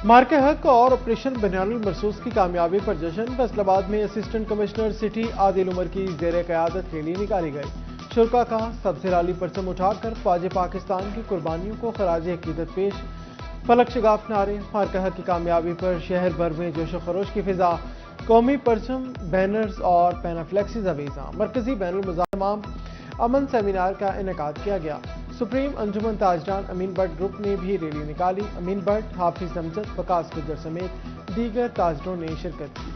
मार्के हक और ऑपरेशन बनियानुल मरसूस की कामयाबी पर जश्न। फैसलाबाद में assistant commissioner city Adil Umar की ज़ेर क़यादत रैली निकाली गई। शुरका का सबसे राली परचम उठाकर फ़ौज पाकिस्तान की कुर्बानियों को खराज अकीदत पेश। फलक शगाफ नारे। मार्के हक की कामयाबी पर शहर भर में जोशो खरोश की फिजा। कौमी परचम, बैनर्स और पैनाफ्लेक्सिस अवेजा। मरकजी बैनुल मुज़ाहमाम अमन सेमिनार का इनेकाद किया गया। सुप्रीम अंजुमन ताजरान अमीन भट्ट ग्रुप ने भी रैली निकाली। अमीन भट्ट, हाफिज अमजद, वकास गुज्जर समेत दीगर ताजरों ने शिरकत की।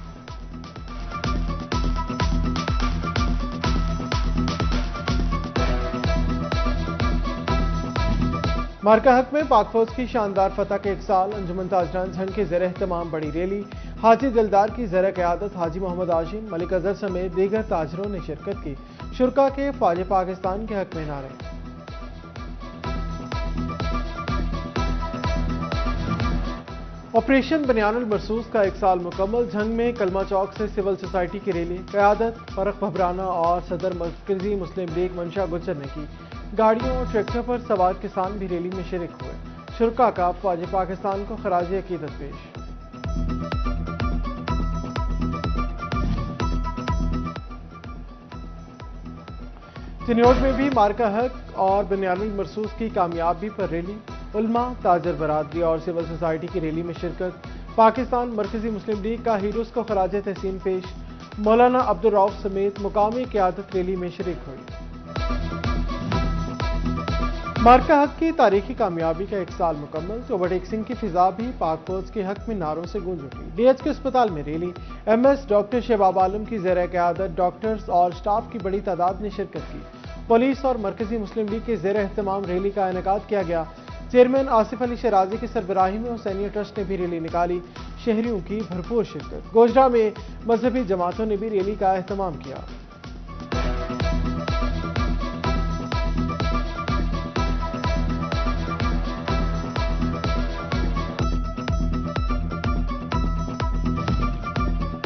मार्का हक में पाक फौज की शानदार फतह के 1 साल। अंजुमन ताजरान झंड के ज़ेर एहतमाम बड़ी रैली। हाजी दिलदार की ज़ेर क़यादत हाजी मोहम्मद आशिम, मलिक अजहर समेत दीगर ताजरों ने शिरकत की। शुरका के फ़ौज पाकिस्तान के हक में नारे। ऑपरेशन बनियानुल मरसूस का 1 साल मुकम्मल। झंग में कलमा चौक से सिविल सोसाइटी की रैली क़यादत फरक भबराना और सदर मरकजी मुस्लिम लीग मंशा गुज्जर ने की। गाड़ियों और ट्रैक्टर पर सवार किसान भी रैली में शरीक हुए। शुरका का फ़ौज पाकिस्तान को खराज अकीदत पेश। चिन्योट में भी मार्का हक और बनियानुल मरसूस की कामयाबी पर रैली। उल्मा, ताजर बरादरी और सिविल सोसाइटी की रैली में शिरकत। पाकिस्तान मरकजी मुस्लिम लीग का हीरोज़ को खराज तहसीन पेश। मौलाना अब्दुल रऊफ समेत मुकामी क़यादत रैली में शरीक हुई। मार्का हक की तारीखी कामयाबी का 1 साल मुकम्मल। ओवरटेक्सिंग की फिजा भी पाक फौज के हक में नारों से गूंज उठी। डीएच के अस्पताल में रैली। एमएस डॉक्टर शहबाब आलम की ज़ेर क़यादत डॉक्टर्स और स्टाफ की बड़ी तादाद ने शिरकत की। पुलिस और मरकजी मुस्लिम लीग के ज़ेर एहतमाम रैली का इनेकाद किया गया। चेयरमैन आसिफ अली शराजी की सरबराही में हुसैनिया ट्रस्ट ने भी रैली निकाली। शहरियों की भरपूर शिरकत। गोजरा में मजहबी जमातों ने भी रैली का एहतमाम किया।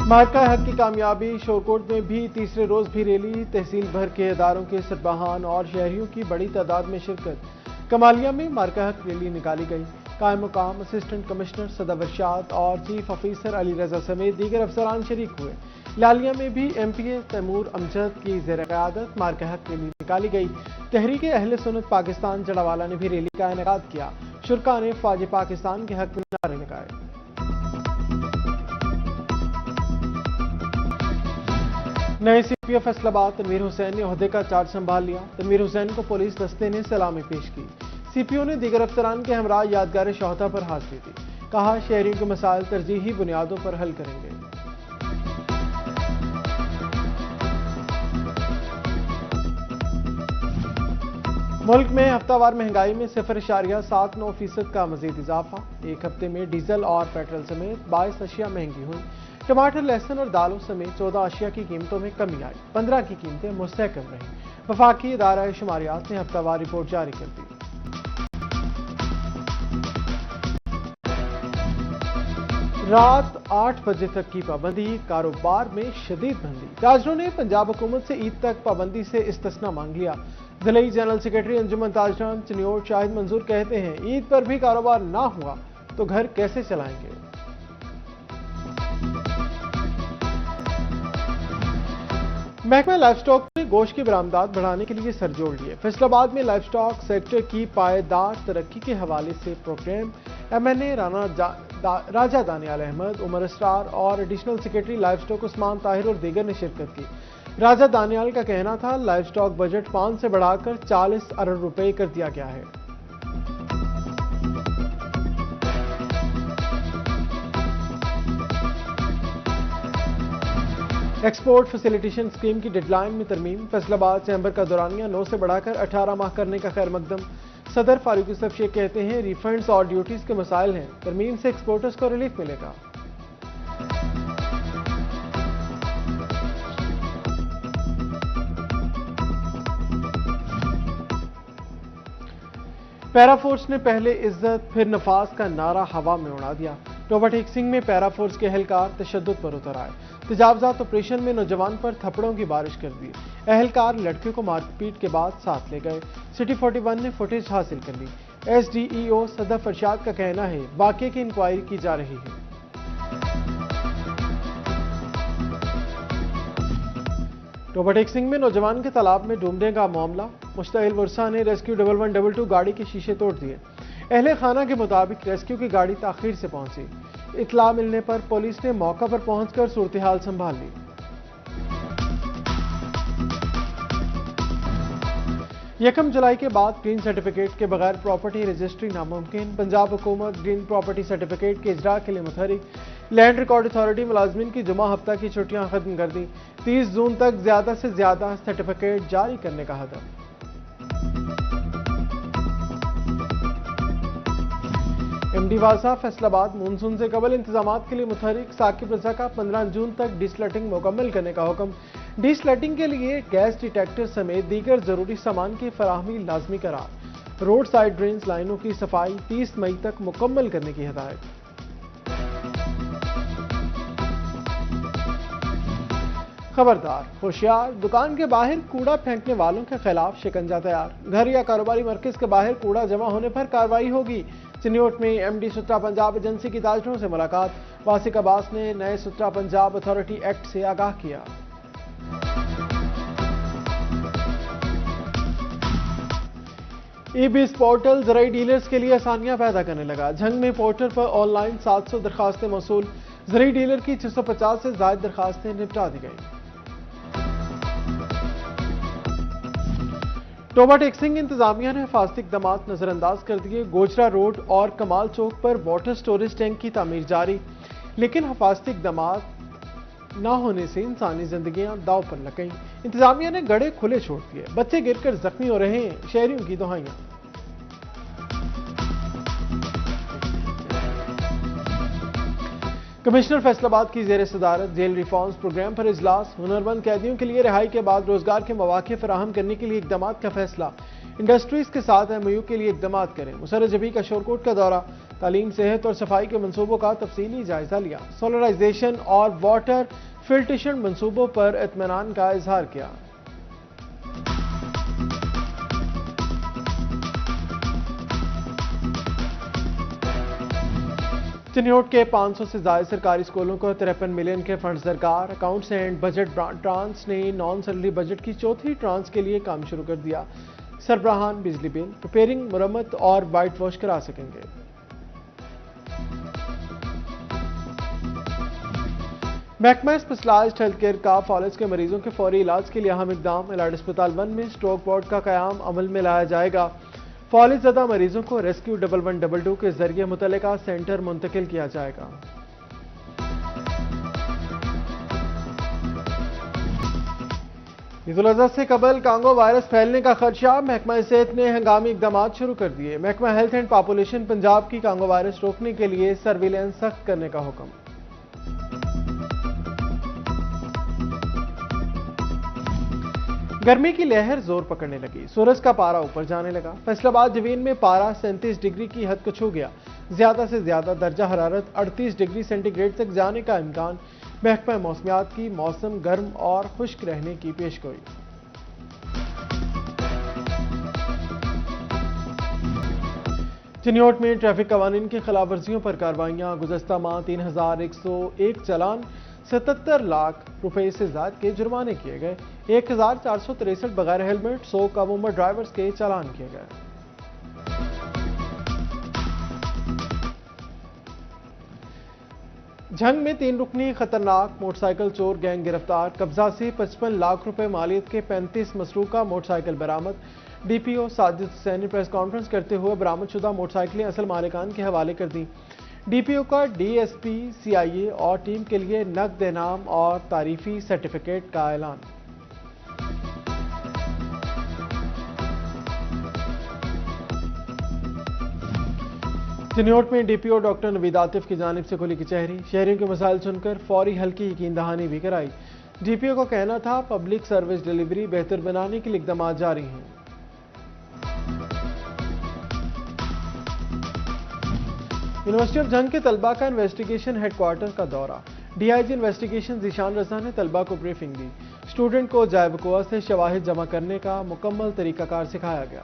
मार्का हक की कामयाबी। शोरकोट में भी तीसरे रोज भी रैली। तहसील भर के इदारों के सरबराहान और शहरियों की बड़ी तादाद में शिरकत। कमालिया में मार्का हक रैली निकाली गई। कायम मुकाम असिस्टेंट कमिश्नर सदर वरशाद और चीफ ऑफिसर अली रजा समेत दीगर अफसरान शरीक हुए। लालिया में भी एमपीए तैमूर अमजद की ज़ेर क़यादत मार्का हक रैली निकाली गई। तहरीक अहले सुन्नत पाकिस्तान जड़ावाला ने भी रैली का इनेकाद किया। शुरका ने फ़ौज पाकिस्तान के हक में नारे लगाए। नए सीपीओ फैसलाबाद तनवीर हुसैन ने ओहदे का चार्ज संभाल लिया। तनवीर हुसैन को पुलिस दस्ते ने सलामी पेश की। सीपीओ ने दीगर अफसरान के हमरा यादगार शोहदा पर हाजिरी दी। कहा, शहरियों के मसाइल तरजीही बुनियादों पर हल करेंगे। मुल्क में हफ्तावार महंगाई में 0.79% का मजीद इजाफा। एक हफ्ते में डीजल और पेट्रोल समेत 22 अशिया महंगी हुई। टमाटर, लहसुन और दालों समेत 14 अशिया की कीमतों में कमी आई। 15 की कीमतें मुस्तहकम रहीं। वफाकी इदारा शुमारियात ने हफ्तावार रिपोर्ट जारी कर दी। रात 8 बजे तक की पाबंदी। कारोबार में शदीद बंदी। ताजरों ने पंजाब हुकूमत से ईद तक पाबंदी से इस्तिस्ना मांग लिया। ज़िला जनरल सेक्रेटरी अंजुमन ताजरान चिन्योट शाहिद मंजूर कहते हैं, ईद पर भी कारोबार ना हुआ तो घर कैसे चलाएंगे। महकमा लाइफ स्टॉक ने गोश्त की बरामदात बढ़ाने के लिए सर जोड़ लिए। फैसलाबाद में लाइफ स्टॉक सेक्टर की पायदार तरक्की के हवाले से प्रोग्राम। एमएनए राजा दानियाल अहमद, उमर अस्रार और additional secretary life stock Usman Tahir और दीगर ने शिरकत की। राजा दानियाल का कहना था, लाइफ स्टॉक बजट 5 से बढ़ाकर 40 अरब रुपए कर दिया गया है। एक्सपोर्ट फैसिलिटेशन स्कीम की डेडलाइन में तरमीम। फैसलाबाद चैम्बर का दौरानिया 9 से बढ़ाकर 18 माह करने का खैर मकदम। सदर फारूक यूसुफ शेख कहते हैं, रिफंड्स और ड्यूटीज के मसाइल हैं, तरमीम से एक्सपोर्टर्स को रिलीफ मिलेगा। पैरा फोर्स ने पहले इज्जत फिर नफाज का नारा हवा में उड़ा दिया। ओवरटेक्सिंग में पैरा फोर्स के एहलकार तशद्दुद पर उतर आए। तजावजात ऑपरेशन में नौजवान पर थप्पड़ों की बारिश कर दी। एहलकार लड़के को मारपीट के बाद साथ ले गए। सिटी 41 ने फुटेज हासिल कर ली। SDEO صدف ارشاد کا کہنا ہے واقعے کی انکوائری کی جا رہی ہے۔ ٹوبہ ٹیک سنگھ میں نوجوان کے تالاب میں ڈوبنے کا معاملہ، مشتعل ورثاء نے ریسکیو 1122 گاڑی کے شیشے توڑ دیے۔ اہل خانہ کے مطابق ریسکیو کی گاڑی تاخیر سے پہنچی۔ اطلاع ملنے پر پولیس نے موقع پر پہنچ کر صورتحال سنبھال لی۔ یکم جولائی کے بعد گرین سرٹیفکیٹ کے بغیر پراپرٹی رجسٹری ناممکن، پنجاب حکومت گرین پراپرٹی سرٹیفکیٹ کے اجراء کے لیے متحرک۔ لینڈ ریکارڈ اتھارٹی ملازمین کی جمعہ ہفتہ کی چھٹیاں ختم کر دی، 30 جون تک زیادہ سے زیادہ سرٹیفکیٹ جاری کرنے کا ہدف۔ MD واضح فیصل آباد مونسون سے قبل انتظامات کے لیے متحرک، ثاقب رضا کا 15 جون تک ڈی سلٹنگ مکمل کرنے کا حکم۔ ڈی سلٹنگ کے لیے گیس ڈیٹیکٹر سمیت دیگر ضروری سامان کی فراہمی لازمی قرار۔ روڈ سائڈ ڈرینز لائنوں کی صفائی 30 مئی تک مکمل کرنے کی ہدایت۔ خبردار، ہوشیار، دکان کے باہر کوڑا پھینکنے والوں کے خلاف شکنجہ تیار، گھر یا کاروباری مرکز کے باہر کوڑا جمع ہونے پر کارروائی ہوگی۔ چنیوٹ میں MD سترا پنجاب ایجنسی کی تاجروں سے ملاقات، واسق عباس نے نئے سترا پنجاب اتھارٹی ایکٹ سے آگاہ کیا۔ ای-بیس پورٹل زرعی ڈیلرز کے لیے آسانیاں پیدا کرنے لگا۔ جھنگ میں پورٹل پر آن لائن 700 درخواستیں موصول، زرعی ڈیلر کی 650 سے زائد درخواستیں نپٹا دی گئیں۔ ٹوبہ ٹیک سنگھ انتظامیہ نے حفاظتی اقدامات نظر انداز کر دیے، گوجرا روڈ اور کمال چوک پر واٹر سٹوریج ٹینک کی تعمیر جاری، لیکن حفاظتی اقدامات نہ ہونے سے انسانی زندگیاں داؤ پر لگ گئیں۔ انتظامیہ نے گڑھے کھلے چھوڑ دیے، بچے گر کر زخمی ہو رہے ہیں، شہریوں کی دہائیاں۔ کمشنر فیصل آباد کی زیر صدارت جیل ریفارمز پروگرام پر اجلاس، ہنرمند قیدیوں کے لیے رہائی کے بعد روزگار کے مواقع فراہم کرنے کے لیے اقدامات کا فیصلہ، انڈسٹریز کے ساتھ MOU کے لیے اقدامات کریں۔ مسرت جبی کا شورکوٹ کا دورہ، تعلیم، صحت اور صفائی کے منصوبوں کا تفصیلی جائزہ لیا، سولرائزیشن اور واٹر فلٹریشن منصوبوں پر اطمینان کا اظہار کیا۔ چنیوٹ کے 500 سے زائد سرکاری اسکولوں کو 53 ملین کے فنڈز درکار، اکاؤنٹس اینڈ بجٹ ٹرانس نے نان سیلری بجٹ کی چوتھی ٹرانس کے لیے کام شروع کر دیا، سربراہان بجلی بل، ریپیئرنگ، مرمت اور وائٹ واش کرا سکیں گے۔ محکمہ اسپیشلائزڈ ہیلتھ کیئر کا فالج کے مریضوں کے فوری علاج کے لیے اہم اقدام، ایلائڈ اسپتال 1 میں اسٹروک بورڈ کا قیام عمل میں لایا جائے گا، فالج زدہ مریضوں کو ریسکیو 1122 کے ذریعے متعلقہ سینٹر منتقل کیا جائے گا۔ عید الاضحیٰ سے قبل کانگو وائرس پھیلنے کا خدشہ، محکمہ صحت نے ہنگامی اقدامات شروع کر دیے، محکمہ ہیلتھ اینڈ پاپولیشن پنجاب کی کانگو وائرس روکنے کے لیے سرویلنس سخت کرنے کا حکم۔ گرمی کی لہر زور پکڑنے لگی، سورج کا پارا اوپر جانے لگا، فیصل آباد جوین میں پارا 37 ڈگری کی حد کو چھو گیا، زیادہ سے زیادہ درجہ حرارت 38 ڈگری سینٹی گریڈ تک جانے کا امکان، محکمہ موسمیات کی موسم گرم اور خشک رہنے کی پیشگوئی۔ چنیوٹ میں ٹریفک قوانین کی خلاف ورزیوں پر کارروائیاں، گزشتہ ماہ 3101 چالان، 77 لاکھ روپے سے زائد کے جرمانے کیے گئے، 1463 بغیر ہیلمٹ، 100 کم عمر ڈرائیورز کے چالان کیے گئے۔ جھنگ میں 3 رکنی خطرناک موٹر سائیکل چور گینگ گرفتار، قبضہ سے 55 لاکھ روپے مالیت کے 35 مسروقہ موٹر سائیکل برآمد، DPO ساجد حسین نے پریس کانفرنس کرتے ہوئے برآمد شدہ موٹر سائیکلیں اصل مالکان کے حوالے کر دیں۔ DPO کا DSP CIA اور ٹیم کے لیے نقد انعام اور تعریفی سرٹیفکیٹ کا اعلان۔ چنیوٹ میں DPO ڈاکٹر نوید عاطف کی جانب سے کھلی کچہری، شہریوں کے مسائل سن کر فوری حل کی یقین دہانی بھی کرائی۔ DPO کا کہنا تھا پبلک سروس ڈیلیوری بہتر بنانے کے لیے اقدامات جاری ہیں۔ یونیورسٹی آف جھنگ کے طلبہ کا انویسٹیگیشن ہیڈ کوارٹر کا دورہ، DIG انویسٹیگیشن ذیشان رضا نے طلبہ کو بریفنگ دی، اسٹوڈنٹ کو جائے وقوع سے شواہد جمع کرنے کا مکمل طریقہ کار سکھایا گیا۔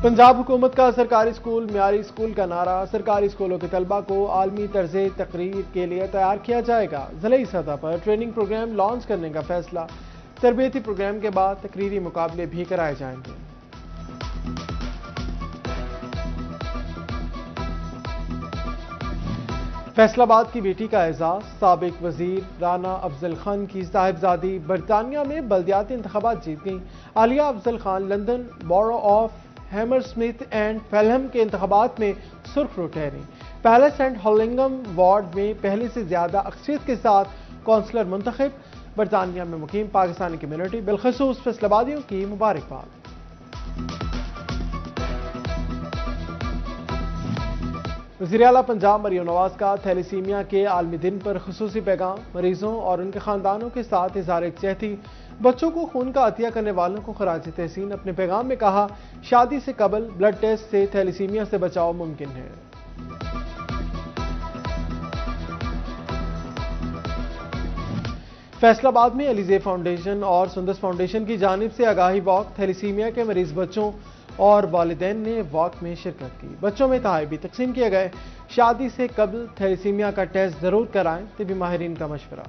पंजाब हुकूमत का सरकारी स्कूल म्यारी स्कूल का नारा, सरकारी स्कूलों के तलबा को आलमी तर्ज तकरीर के लिए तैयार किया जाएगा। ज़िली सतह पर ट्रेनिंग प्रोग्राम लॉन्च करने का फैसला, तरबियती प्रोग्राम के बाद तकरीरी मुकाबले भी कराए जाएंगे। फैसलाबाद की बेटी का एजाज, साबिक वजीर राना अफजल खान की साहिबजादी बरतानिया में बल्दियाती इंतखाबात जीत गईं। Aliya Afzal Khan London borough of Hammersmith and Fulham के इंतखाबात में सुर्खरू ठहरी। पैलेस एंड हॉलिंगम वार्ड में पहले से ज्यादा अक्सरियत के साथ कौंसलर मुंतखब। बरतानिया में मुकीम पाकिस्तानी कम्युनिटी बिलखसूस फैसलाबादियों की मुबारकबाद। वज़ीर आला पंजाब मरियम नवाज का थैलेसीमिया के आलमी दिन पर खुसूसी पैगाम, मरीजों और उनके खानदानों के साथ इज़हार यकजहती। बच्चों को खून का अतिया करने वालों को खराज तहसीन। अपने पैगाम में कहा, शादी से कबल ब्लड टेस्ट से थैलेसीमिया से बचाव मुमकिन है। फैसलाबाद में अलीजे फाउंडेशन और सुंदस फाउंडेशन की जानिब से आगाही वॉक, थैलेसीमिया के मरीज बच्चों और वालिदैन ने वॉक में शिरकत की। बच्चों में तोहफे तकसीम किए गए। शादी से कबल थैलेसीमिया का टेस्ट जरूर कराएं, तिबी माहिरीन का मशवरा।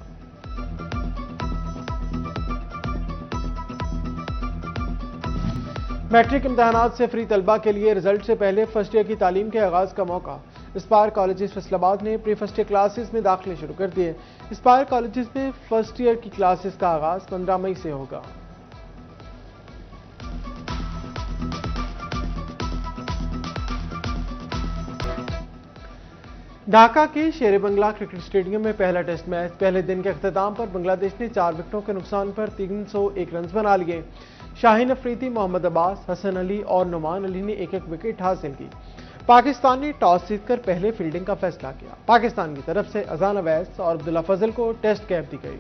मैट्रिक इम्तहानात से फ्री तलबा के लिए रिजल्ट से पहले फर्स्ट ईयर की तालीम के आगाज का मौका। एस्पायर कॉलेजेस फैसलाबाद ने प्री फर्स्ट ईयर क्लासेस में दाखिले शुरू कर दिए। एस्पायर कॉलेजेस में फर्स्ट ईयर की क्लासेस का आगाज 15 मई से होगा। ढाका के शेर बंगला क्रिकेट स्टेडियम में पहला टेस्ट मैच। पहले दिन के अख्ताम पर बांग्लादेश ने 4 विकेटों के नुकसान पर 301 रन बना लिए। शाहीन अफरीदी, मोहम्मद अब्बास, हसन अली और नुमान अली ने एक एक विकेट हासिल की। पाकिस्तान ने टॉस जीतकर पहले फील्डिंग का फैसला किया। पाकिस्तान की तरफ से अजान अवैस और अब्दुल्ला फजल को टेस्ट कैप दी गई।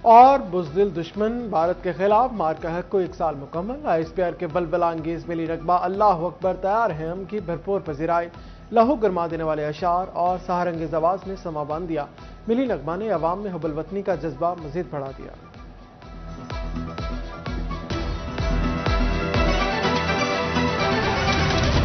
और बुज़दिल दुश्मन भारत के खिलाफ मार्का हक को 1 साल मुकम्मल। आईएसपीआर के बलबला अंगेज मिली रकबा अल्लाह अकबर तैयार है हम की भरपूर पजीराई। लहू गरमा देने वाले अशार और सहारंगेज आवाज ने समा बांध दिया। मिली नगमा ने अवाम में हुब्बुल वतनी का जज्बा मजीद बढ़ा दिया।